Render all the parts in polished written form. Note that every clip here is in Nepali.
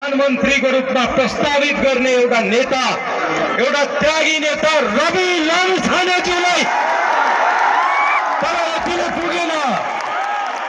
प्रधानमन्त्रीको रूपमा प्रस्तावित गर्ने एउटा नेता, एउटा त्यागी नेता रवि लामिछानेज्यूलाई तर यतिले पुगेन,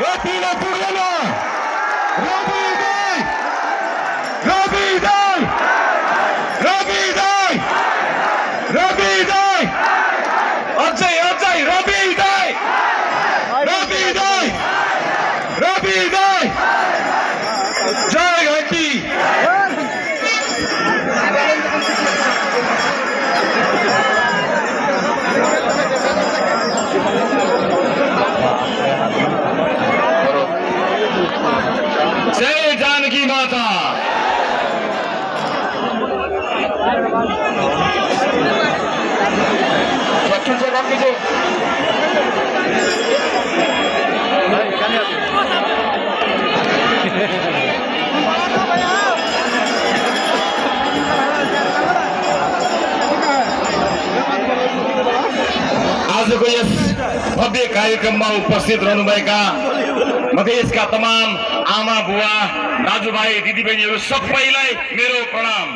यतिले पुगेन। रवि दाइ, रवि दाइ, रवि दाइ, रवि दाइ, अझै अझै रवि दाइ, रवि दाइ, रवि दाइ, जय घटी। जय जानकी माता। आजको यस भव्य कार्यक्रममा उपस्थित रहनुभएका मधेसका तमाम आमा बुवा दाजुभाइ दिदीबहिनीहरू सबैलाई मेरो प्रणाम।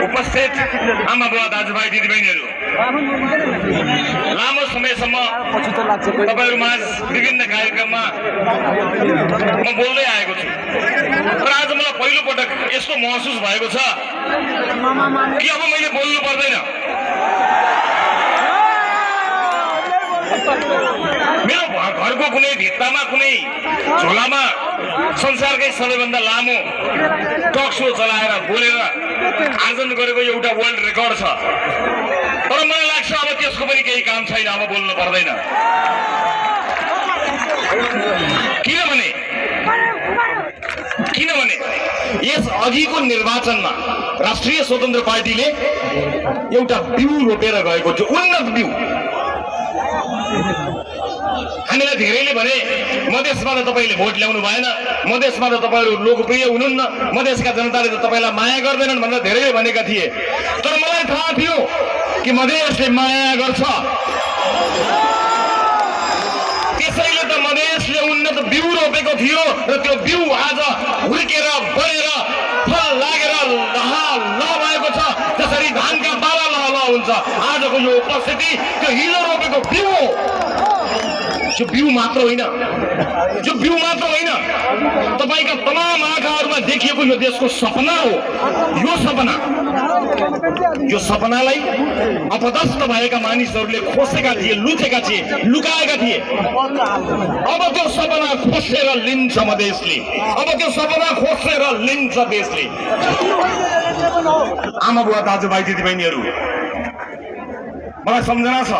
उपस्थित आमा बुवा दाजुभाइ दिदीबहिनीहरू, लामो समयसम्म तपाईहरु माझ विभिन्न कार्यक्रममा म बोल्दै आएको छु, तर आज मलाई पहिलो पटक यस्तो महसुस भएको छ कि अब मैले बोल्नु पर्दैन। मेरो घरको कुनै भित्तामा कुनै झोलामा संसारकै सबैभन्दा लामो टक शो चलाएर बोलेर आर्जन गरेको एउटा वर्ल्ड रेकर्ड छ, तर मलाई लाग्छ अब त्यसको पनि केही काम छैन, अब बोल्नु पर्दैन। किनभने यस अघिको निर्वाचनमा राष्ट्रिय स्वतन्त्र पार्टीले एउटा बिउ रोपेर गएको थियो, उन्नत बिउ। हामीलाई धेरैले भने मधेसमा त तपाईले भोट ल्याउनु भएन, मधेसमा त तपाईहरु लोकप्रिय हुनुहुन्न, मधेसका जनताले त तपाईलाई माया गर्दैनन् भनेर धेरैले भनेका थिए। तर मलाई थाहा थियो कि मधेसले माया गर्छ, त्यसैले त मधेसले उन्नत बिउ रोपेको थियो र त्यो बिउ आज हुर्केर बढेर फल लागेर लह भएको छ। जसरी धानका बाला लह हुन्छ, आजको यो उपस्थिति त्यो हिजो रोपेको बिउ हो। जो बिउ मात्र होइन, जो बिउ मात्र होइन, तपाईका तमाम आँखाहरूमा देखिएको यो देशको सपना हो। यो सपनालाई अपदस्थ भएका मानिसहरूले खोसेका थिए, लुटेका थिए, लुकाएका थिए। अब त्यो सपना खोसेर लिन्छ मधेसले, अब त्यो सपना खोसेर लिन्छ देशले। आमा बुवा दाजुभाइ दिदीबहिनीहरू, मलाई सम्झना छ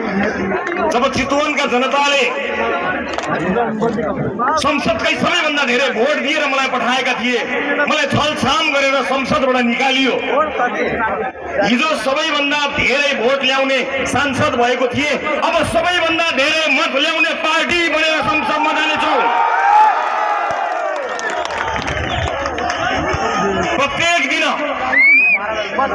जब चितवनका जनताले संसदकै सबैभन्दा धेरै भोट दिएर मलाई पठाएका थिए, मलाई छलछाम गरेर संसदबाट निकालियो। हिजो सबैभन्दा धेरै भोट ल्याउने सांसद भएको थिए, अब सबैभन्दा धेरै मत ल्याउने पार्टी बनेर संसदमा जानेछु।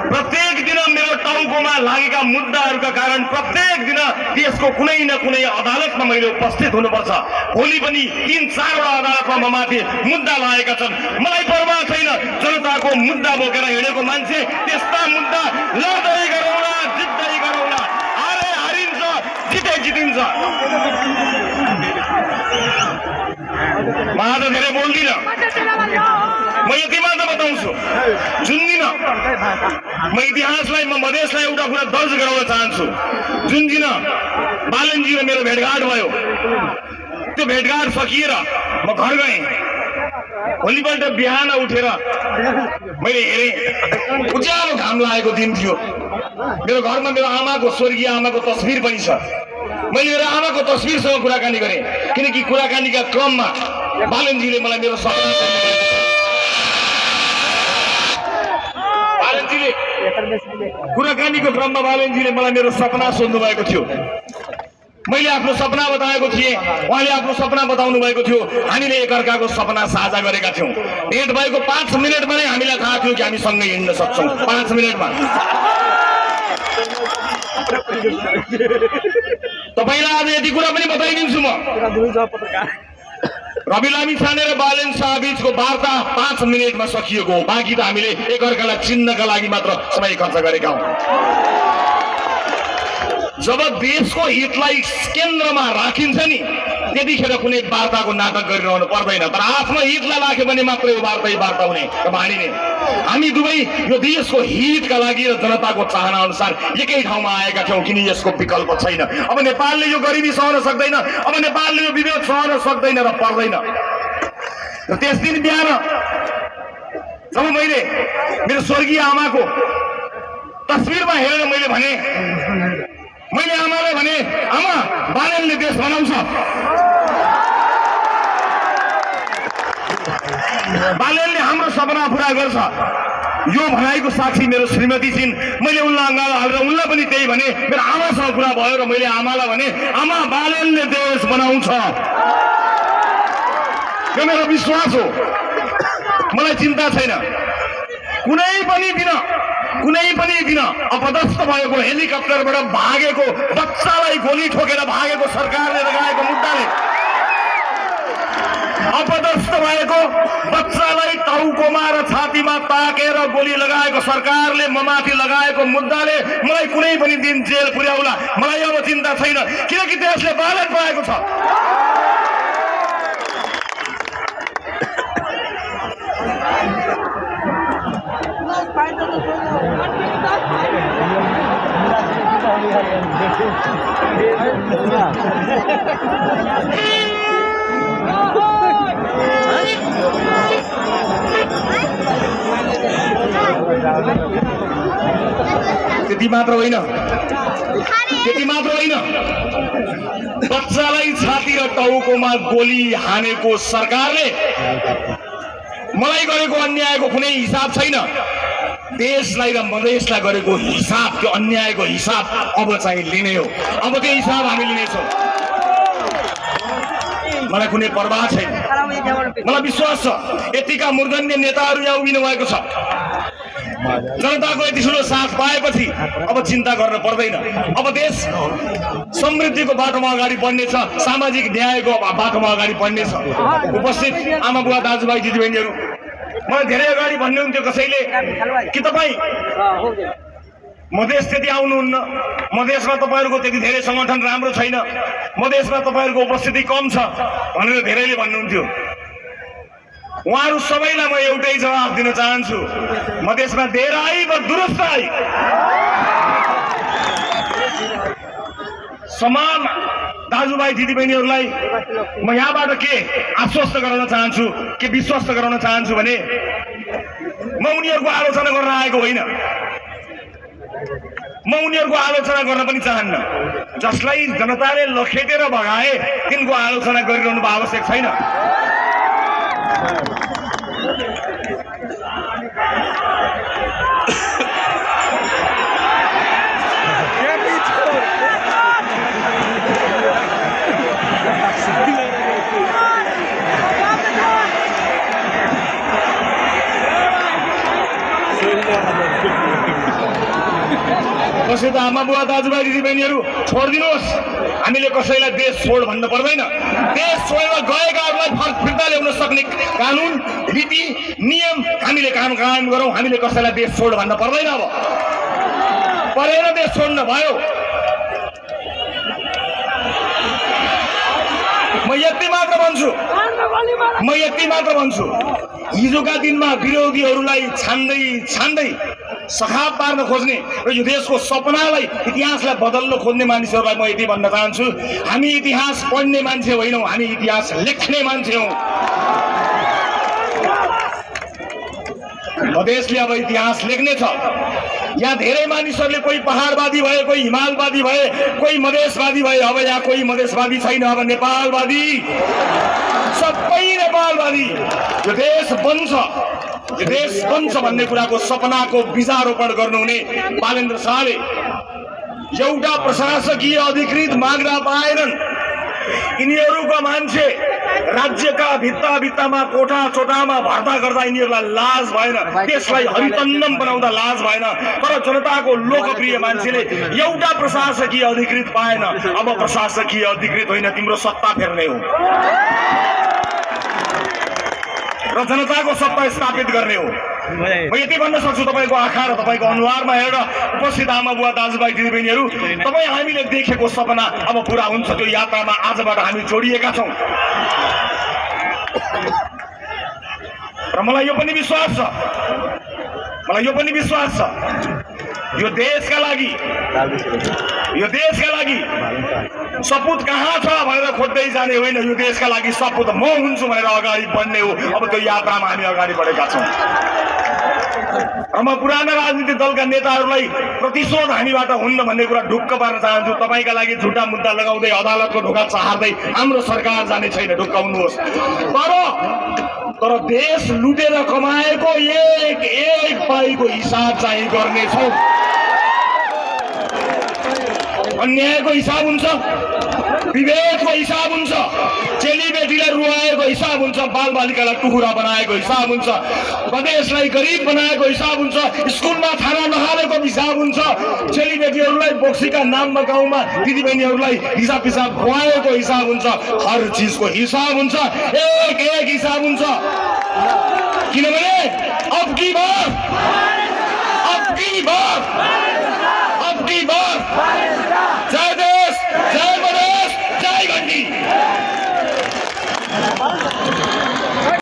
प्रत्येक दिन मेरो टाउकोमा लागेका मुद्दाहरूका कारण प्रत्येक दिन देशको कुनै न कुनै अदालतमा मैले उपस्थित हुनुपर्छ। भोलि पनि 3-4 अदालतमा म माथि मुद्दा लागेका छन्। मलाई परवाह छैन, जनताको मुद्दा बोकेर हिँडेको मान्छे त्यस्ता मुद्दा लड्दै गरौँला, जित्दै गरौँला। हारे हारिन्छ, जिते जितिन्छ। म आज धेरै बोल्दिन, म यति मात्र बताउँछु। जुन दिन म इतिहासलाई, म मधेसलाई एउटा कुरा दर्ज गराउन चाहन्छु। जुन दिन बालनजी र मेरो भेटघाट भयो, त्यो भेटघाट सकिएर म घर गएँ। भोलिपल्ट बिहान उठेर मैले हेरेँ, उज्यालो घाम लागेको दिन थियो। मेरो घरमा मेरो आमाको, स्वर्गीय आमाको तस्बिर पनि छ। मैले मेरो आमाको तस्बिरसँग कुराकानी गरेँ, किनकि कुराकानीका क्रममा बालनजीले मलाई मेरो सपना कुराकानीको क्रममा बालनजीले मलाई मेरो सपना सोध्नु भएको थियो। मैले आफ्नो सपना बताएको थिएँ, उहाँले आफ्नो सपना बताउनु भएको थियो। हामीले एकअर्काको सपना साझा गरेका थियौँ। भेट भएको 5 मिनटमा नै हामीलाई थाहा थियो कि हामी सँगै हिँड्न सक्छौँ। 5 मिनटमा। तपाईँलाई आज यति कुरा पनि बताइदिन्छु म। रवि लामिछाने र बालेन शाह बीचको वार्ता 5 मिनेटमा सकिएको हो। बाँकी त हामीले एकअर्कालाई चिन्नका लागि मात्र समय खर्च गरेका हौं। जब देशको हितलाई केन्द्रमा राखिन्छ नि त्यतिखेर कुनै वार्ताको नाटक गरिरहनु पर्दैन। तर आफ्नो हितलाई राख्यो भने मात्रै यो वार्ता हुने र भाँडिने। हामी दुवै यो देशको हितका लागि र जनताको चाहना अनुसार एकै ठाउँमा आएका छौं, किन यसको विकल्प छैन। अब नेपालले यो गरिबी सहन सक्दैन, अब नेपालले यो विभेद सहन सक्दैन र पर्दैन। र त्यस दिन बिहान जब मैले मेरो स्वर्गीय आमाको तस्बिरमा हेरेर मैले आमालाई भने, आमा बालेनले देश बनाउँछ, बालेनले हाम्रो सपना पूरा गर्छ। यो भनाइको साक्षी मेरो श्रीमती छिन्। मैले उनलाई अँगालो हालेर उनलाई पनि त्यही भने। मेरो आमासँग कुरा भयो र मैले आमालाई भने, आमा बालेनले देश बनाउँछ। यो मेरो विश्वास हो। मलाई चिन्ता छैन। कुनै पनि दिन अपदस्थ भएको हेलिकप्टरबाट भागेको बच्चालाई गोली ठोकेर भागेको सरकारले लगाएको मुद्दाले, अपदस्थ भएको बच्चालाई टाउकोमा र छातीमा ताकेर गोली लगाएको सरकारले ममाथि लगाएको मुद्दाले मलाई कुनै पनि दिन जेल पुर्याउला। मलाई अब चिन्ता छैन, किनकि देशले बालेन पाएको छ। त्यति मात्र होइन, बच्चालाई छाती र टाउकोमा गोली हानेको सरकारले मलाई गरेको अन्यायको कुनै हिसाब छैन। देशलाई र मधेसलाई गरेको हिसाब, त्यो अन्यायको हिसाब अब चाहिँ लिने हो। अब त्यो हिसाब हामी लिनेछौँ। मलाई कुनै परवाह छैन। मलाई विश्वास छ यतिका मूर्धन्य नेताहरू यहाँ उभिनु भएको छ। जनताको यति ठुलो साथ पाएपछि अब चिन्ता गर्न पर्दैन। अब देश समृद्धिको बाटोमा अगाडि बढ्नेछ, सामाजिक न्यायको बाटोमा अगाडि बढ्नेछ। उपस्थित आमा बुवा दाजुभाइ दिदीबहिनीहरू, मलाई धेरै अगाडि भन्नुहुन्थ्यो कसैले कि तपाईँ मधेस त्यति आउनुहुन्न, मधेसमा तपाईँहरूको त्यति धेरै संगठन राम्रो छैन, मधेसमा तपाईँहरूको उपस्थिति कम छ भनेर धेरैले भन्नुहुन्थ्यो। उहाँहरू सबैलाई म एउटै जवाफ दिन चाहन्छु, मधेसमा देर आई व दुरुस्त आई। समान दाजुभाइ दिदीबहिनीहरूलाई म यहाँबाट के आश्वस्त गराउन चाहन्छु, के विश्वस्त गराउन चाहन्छु भने म उनीहरूको आलोचना गर्न आएको होइन, म उनीहरूको आलोचना गर्न पनि चाहन्न। जसलाई जनताले लखेटेर भगाए तिनको आलोचना गरिरहनु आवश्यक छैन। कसैले आमा बुवा दाजुभाइ दिदीबहिनीहरू छोडिदिनुहोस्। हामीले कसैलाई देश छोड भन्न पर्दैन। देश छोडेर गएकाहरूलाई फिर्ता ल्याउन सक्ने कानुन रीति नियम हामीले कायम गरौँ। हामीले कसैलाई देश छोड भन्न पर्दैन। अब परेर देश छोड्न भयो। म यति मात्र भन्छु, हिजोका दिनमा विरोधीहरूलाई छान्दै सखाप पार्न खोज्ने र यो देशको सपनालाई, इतिहासलाई बदल्न खोज्ने मानिसहरूलाई म यति भन्न चाहन्छु, हामी इतिहास पढ्ने मान्छे होइनौँ, हामी इतिहास लेख्ने मान्छे हौँ। मधेसले अब इतिहास लेख्नेछ। यहाँ धेरै मानिसहरूले कोही पहाडवादी भए, कोही हिमालवादी भए, कोही मधेसवादी भए। अब यहाँ कोही मधेसवादी छैन, अब नेपालवादी, सबै नेपालवादी। यो देश बन्छ भन्ने कुराको सपनाको बीजारोपण गर्नुहुने बालेन्द्र शाहले एउटा प्रशासकीय अधिकृत माग्न पाएनन्। यिनीहरूका मान्छे राज्यका भित्तामा कोठा चोटामा भर्ता गर्दा यिनीहरूलाई लाज भएन, देशलाई हरितन्नम बनाउँदा लाज भएन। तर जनताको लोकप्रिय मान्छेले एउटा प्रशासकीय अधिकृत पाएन। अब प्रशासकीय अधिकृत होइन, तिम्रो सत्ता फेर्ने हो। र जनताको सत्ता स्थापित गर्ने हो। म यति भन्न सक्छु तपाईँको आँखा र तपाईँको अनुहारमा हेरेर उपस्थित आमा बुवा दाजुभाइ दिदीबहिनीहरू, तपाईँ हामीले देखेको सपना अब पुरा हुन्छ। त्यो यात्रामा आजबाट हामी जोडिएका छौँ र मलाई यो पनि विश्वास छ यो देशका लागि सपुत कहाँ छ भनेर खोज्दै जाने होइन, यो देशका लागि सपुत म हुन्छु भनेर अगाडि बढ्ने हो। अब त्यो यात्रामा हामी अगाडि बढेका छौँ र म पुराना राजनीतिक दलका नेताहरूलाई प्रतिशोध हामीबाट हुन्न भन्ने कुरा ढुक्क पार्न चाहन्छु। तपाईँका लागि झुटा मुद्दा लगाउँदै अदालतको ढोका चाहर्दै हाम्रो सरकार जाने छैन, ढुक्काउनुहोस्। तर देश लुटेर कमाएको एक एक पाइको हिसाब चाहिँ गर्नेछौँ। अन्यायको हिसाब हुन्छ, विभेदको हिसाब हुन्छ, चेलीबेटीलाई रुवाएको हिसाब हुन्छ, बालबालिकालाई टुकुरा बनाएको हिसाब हुन्छ, प्रदेशलाई गरिब बनाएको हिसाब हुन्छ, स्कुलमा खाना नखानेको हिसाब हुन्छ, चेलीबेटीहरूलाई बोक्सीका नाममा गाउँमा दिदीबहिनीहरूलाई हिसाब खुवाएको हिसाब हुन्छ। हर चिजको हिसाब हुन्छ, एक एक हिसाब हुन्छ। किनभने